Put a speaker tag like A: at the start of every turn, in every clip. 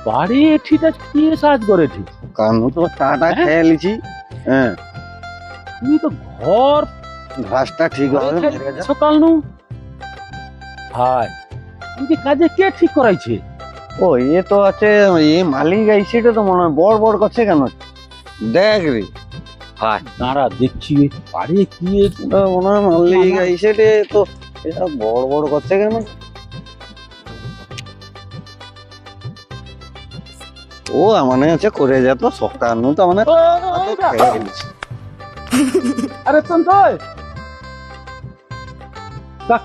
A: বাড়ি এঠিটা কি সাহায্য করে ঠিক
B: কানু তো চাটা খেয়ে লিছি। হ্যাঁ,
A: তুমি তো ঘর
B: ঘাসটা ঠিক হবে
A: সকাল নু ভাই তুমি কাজে কে ঠিক করাইছে?
B: ও এ তো আছে, এ মালিক আইসিটা তো মনে হয় বড় বড় করছে কেন দেখ রে
A: ভাই দাঁড়া দেখছি বাড়ি কি
B: মনে হয় মালিক আইসিটে তো এটা বড় বড় করছে কেন। ও মানে হচ্ছে করে যেত সপ্তাহ নু তো মানে
A: আরে সন্তোষ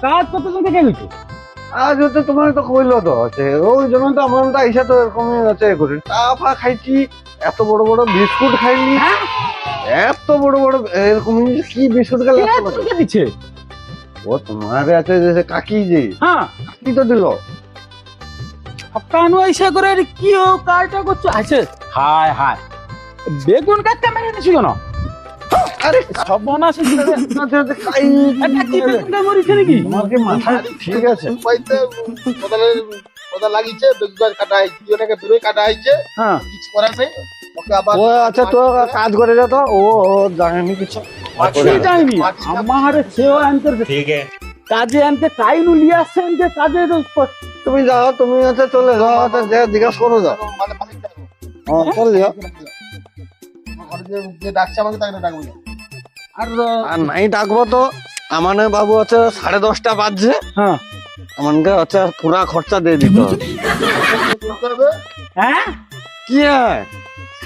A: কাজ করতে করতে কে গেছে?
B: আজ হচ্ছে তোমার তো কইলো তো আছে ওই জন্য তো আমার তো আইসা তো এরকমই আছে করি চা ফা খাইছি, এত বড় বড় বিস্কুট খাইলি, এত বড় বড় এরকম কি বিস্কুট খেলে
A: দিচ্ছে
B: ও তোমার আছে যে কাকি যে
A: হ্যাঁ
B: কাকি তো দিল
A: কানু আইসা করে কি ও কাজটা করছো? আছে হায় হায় বেগুন কাটতে মেরে নিছি কেন?
B: আরে
A: সব বনাস মরিছে নাকি?
B: তোমার কি মাথা ঠিক আছে?
C: লাগিয়েছে কাটা হয়েছে ওটাকে দূরে কাটা হয়েছে
A: হ্যাঁ
C: কিছু করার নেই ওকে আবার
B: ও আচ্ছা তো কাজ করে যেত ও জানেনি কিছু
A: যায়নি আমার সেও আনতে
C: ঠিক আছে
A: কাজে আনতে কাইনু লিয়ে আসছে আনতে কাজে
B: তুমি যাও, তুমি হচ্ছে চলে যাও, আচ্ছা যা জিজ্ঞাসা করো যাও। হ্যাঁ চল যাও।
C: যে ডাকছে আমাকে তাকে ডাকবো
A: আর
B: আর নাই ডাকবো তো আমার বাবু হচ্ছে 10:30 বাজছে,
A: হ্যাঁ
B: আমাকে হচ্ছে পুরা খরচা দিয়ে দিতে হবে।
A: হ্যাঁ
B: কি হয়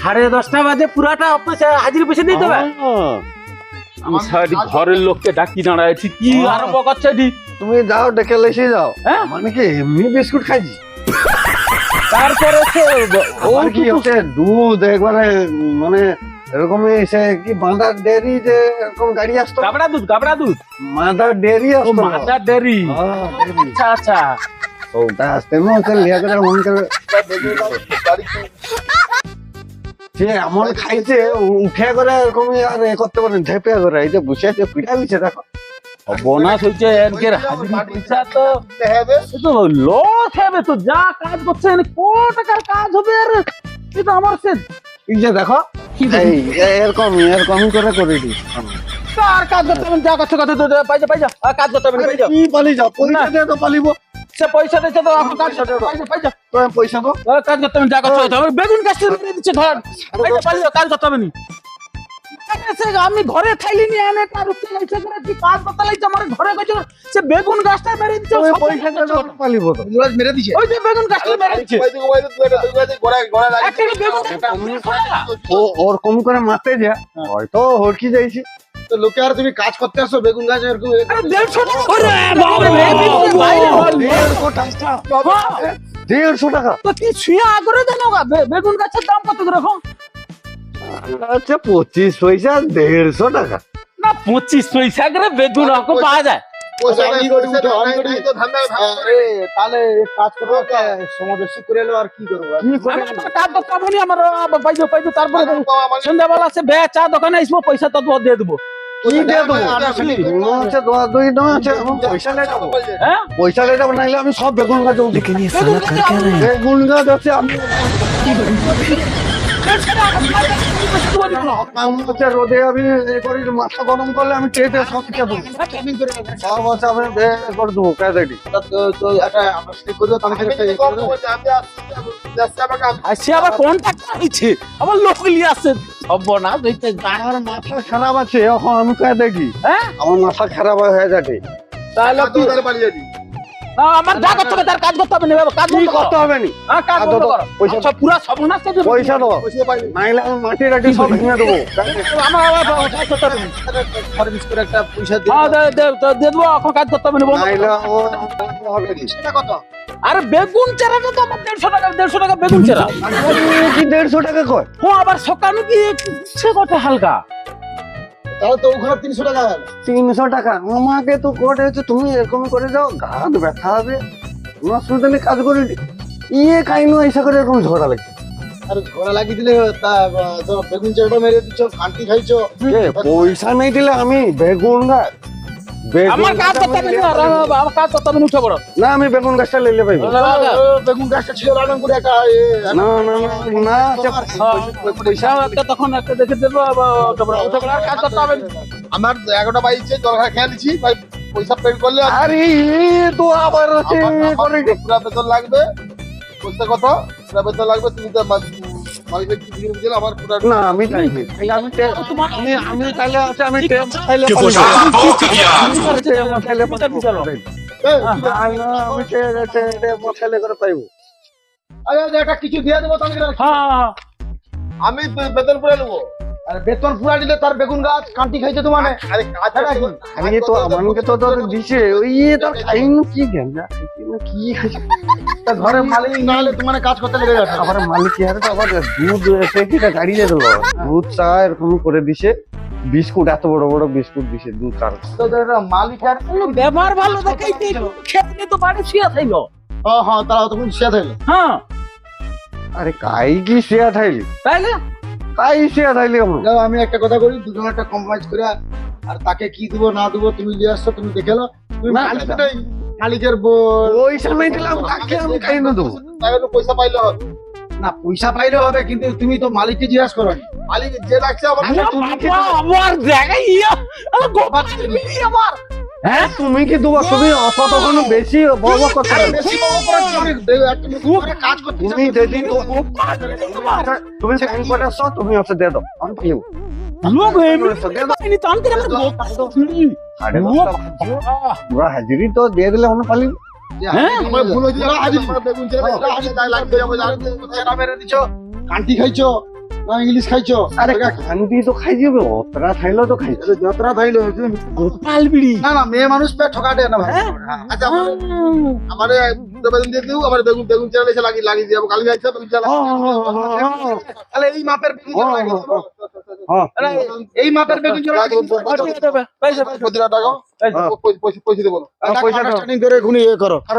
A: 10:30 বাজে পুরাটা অফিসে হাজির পয়সা দিতে হবে। ঘরের লোককে ডাকি দাঁড়াইছি কি আরম্ভ করছে এটি?
B: তুমি যাও ডেকে লেসে যাও।
A: হ্যাঁ?
B: মানে কি এমনি বিস্কুট খাইছি,
A: তারপরে
B: ও কি হচ্ছে দুধ একবারে মানে এরকমই সে কি বাঁধার ডেরি যে এরকম গাড়ি আসতো,
A: গাবড়া দুধ
B: মাদার ডেরি
A: ও
B: আসতো।
A: মাদার ডেরি
B: হ্যাঁ, dairy।
A: আচ্ছা আচ্ছা
B: ওটা আসতে না হচ্ছে লিয়া করে মন করে সে এমন খাইছে উঠে করে এরকমই আর এ করতে পারেন ঝেপে করে এই যে বসে আছে পিঠা দিচ্ছে দেখো।
A: বোনাস হচ্ছে এনকের হাজিরি পয়সা তো তো লস হবে তো যা কাজ করছে কত টাকার কাজ হবে আর এটা আমার সে
B: এই যে দেখো এই এরকম এরকমই করে করে দিই
A: কার কাজ করতে হবে যা করছে কত পাইজা পাইজা কাজ করতে হবে পাইজা
B: কি পালি যাও পয়সা দিয়ে তো পালিব
A: সে পয়সা দিচ্ছে তো এখন কাজ করতে হবে পাইজা
B: পয়সা তো
A: কাজ করতে হবে যা করছে হবে বেগুন কাটতে মেরে দিচ্ছে ধর পাইজা পাইজা কাজ করতে হবে নি আমি ঘরে খাইলি নি আনে তার উপরে লাইছে করে কি কাজ করতে লাইছে আমার ঘরে কইছে সে বেগুন গাছটা মেরে দিচ্ছে
B: পয়সা দিয়ে তো পালিব তো
C: মেরে দিছে
A: ওই যে বেগুন গাছটা মেরে দিচ্ছে একটা বেগুন
B: ও ওর কম করে মারতে যা হয়তো হড়কি যাইছি
C: তো লোকে আর তুমি কাজ করতে আসো বেগুন গাছ এরকম
A: আরে 150 টাকা ওরে বাবা রে বাইরে হল
B: 150 টাকা
A: তো কি ছুঁয়া করে দেন বেগুন গাছের দাম কত করে এখন?
B: আচ্ছা 25 পয়সা 150 টাকা
A: না 25 পয়সা করে বেগুন অঙ্ক পাওয়া যায়।
C: তাহলে কাজ করবো সমাবেশী করে এলো আর কি করবো
B: কি করে
A: আমার কাজ তো পাবনি আমার পাইজো পাইজো তারপরে সন্ধ্যাবেলা সে বে চা দোকানে আসবো পয়সা তো দিয়ে দেবো।
B: কি দিয়ে দেবো হচ্ছে দোয়া দুই নয় আছে পয়সা লে যাবো
A: হ্যাঁ
B: পয়সা লে যাবো নাইলে আমি সব বেগুন গাছ বেগুন গাছ আছে আমি হচ্ছে রোদে আমি এ করি মাথা গরম করলে আমি টেপে সব খেয়ে দেবো সব হচ্ছে আমি বে করে দেবো কাজে
A: সে আবার কন্ট্যাক্ট হয়েছে আবার লোক নিয়ে আসছে সব না দেখতে
B: আমার মাথা খারাপ আছে এখন আমি কাজ দেখি
A: হ্যাঁ
B: আমার মাথা খারাপ হয়ে যাবে
A: তাহলে কি না আমার যা করতে হবে তার কাজ করতে হবে না বাবা কাজ
B: কি করতে হবে নি
A: হ্যাঁ কাজ বন্ধ করো
B: পয়সা
A: সব পুরো সর্বনাশ করে দেবো
B: পয়সা দাও নাইলে আমি মাটি রাটি সব ভেঙে দেবো
A: আমার আবার কাজ করতে হবে না।
C: সার্ভিস করে একটা পয়সা দিয়ে
A: হ্যাঁ দিয়ে দেবো এখন কাজ করতে হবে না বন্ধ
B: নাইলে
A: করো।
B: হবে নি
C: সেটা কত
A: আরে বেগুন চারাটা তো আমার 150 টাকা বেগুন চারা
B: কি 150 টাকা কয়
A: ও আবার সকালে কি সে কথা হালকা
C: তাহলে তো ওখানে 300 টাকা গেল
B: 300 টাকা আমাকে তো কোর্টে হচ্ছে তুমি এরকম করে যাও ঘাট ব্যথা হবে কোনো অসুবিধা নেই কাজ করে ইয়ে কাইনো এসে করে এরকম ঝগড়া লাগছে
C: আর ঝোড়া লাগিয়ে দিলে তা তো বেগুন চারটা মেরে দিচ্ছ খান্তি খাইছো
B: পয়সা নেই দিলে আমি বেগুন গাছ
A: আমার কাজ করতে হবে না, আমার কাজ করতে হবে না, উঠে পড়ো।
B: না আমি বেগুন গাছটা লইলে পাইবো।
C: বেগুন গাছটা ছিল রান্না করে একটা
B: না না না না
A: পয়সা একটা তখন একটা দেখে দেবো, উঠে পড়ো, উঠে পড়ো, আর কাজ করতে হবে না।
C: আমার 11টা বাজছে, জল খেয়ে নিচ্ছি ভাই, পয়সা পেড করলে
B: আরে তো আবার আছে করে
C: পুরা বেতন লাগবে। বলতে কথা পুরা বেতন লাগবে, তুমি তো মালিকের কি দিয়ে দিলে আমার পুরা
B: না আমি চাইছি আমি তাহলে আছে আমি চাইলে
D: Que foi
B: মশাইলে করে পাইবো।
C: আরে একটা কিছু দিয়ে দেবো তাহলে
A: হ্যাঁ
C: আমি বেতন পুরা নেবো। আরে বেতন পুরা দিলে তার বেগুন গাছ কান্টি খাইছে তোমার। আরে কাজ কি?
B: আরে তো আমাকে তো তোর দিছে ওই তোর খাইনু কি গেঞ্জা কি খাইছে
C: তা ঘরের মালিক না হলে তোমার কাজ করতে লেগে যাচ্ছে।
B: আবার মালিক কি হারে তো আবার দুধ প্যাকেটটা গাড়িয়ে দিল দুধ চা এরকম করে দিছে বিস্কুট এত বড় বড় বিস্কুট দিছে দুধ চার
C: তো মালিক আর
A: কোনো ব্যবহার ভালো দেখাইতে খেতে তো বাড়ি শুয়ে থাইল।
C: হ্যাঁ তারা তখন শেষ হইলো।
A: হ্যাঁ
B: আরে কাই কি শেয়া থাইলি
A: তাইলে
B: কাই শেয়া থাইলি আমরা
C: যাও আমি একটা কথা বলি, দুজন একটা কম্প্রোমাইজ করে আর তাকে কি দিব না দিব তুমি নিয়ে আসছো, তুমি দেখে নাও। তুমি
B: না,
C: মালিকটাই মালিকের বল
B: ওই সময় দিলাম কাকে আমি খাইনু দেবো
C: তাহলে তো পয়সা পাইলে হবে না, পয়সা পাইলে হবে কিন্তু তুমি তো মালিককে জিজ্ঞাসা করো। মালিক যে রাখছে আমার
A: আমার জায়গায় ইয়া আমার গোপাল মিলি আমার।
B: হ্যাঁ তুমি কি দেবো তুমি অত তখন বেশি বড় বড় করতে
C: আরে
B: পারবে।
C: বেশি বড় করে তুমি একটা করে কাজ করতে
B: তুমি যেদিন তুমি সাইন করে আসো তুমি হচ্ছে দিয়ে দাও আমি পাইবো
A: লোক এমনি তো আমি আমার গোপাল
B: সাড়ে পুরা হাজিরি তো দিয়ে দিলে আমরা পালি
C: হ্যাঁ আমার ভুল হইছে, হাজির বেগুন ছেড়ে হাজির তাই লাগবে যাবো চেরা মেরে দিছো, কান্টি খাইছো না ইংলিশ খাইছো।
B: আরে কান্তি তো খাই যাবে অতটা খাইলো তো খাই
C: যতটা খাইলো
A: গোপাল বিড়ি।
C: না না মেয়ে মানুষ পে ঠকাটে না ভাই। আচ্ছা আমারে বেগুন দিয়ে দিও, আমার বেগুন বেগুন চেরা এসে লাগি যাবো কালি যাইছে বেগুন চেরা। তাহলে এই মাপের বেগুন চেরা লাগি
B: হ্যাঁ
C: আরে এই মাপের বেগুন চেরা লাগি
A: পয়সা
C: পয়সা টাকা পয়সা দেবো
B: পয়সা দাও।
C: স্টার্টিং করে ঘুনি এ করো।
B: আর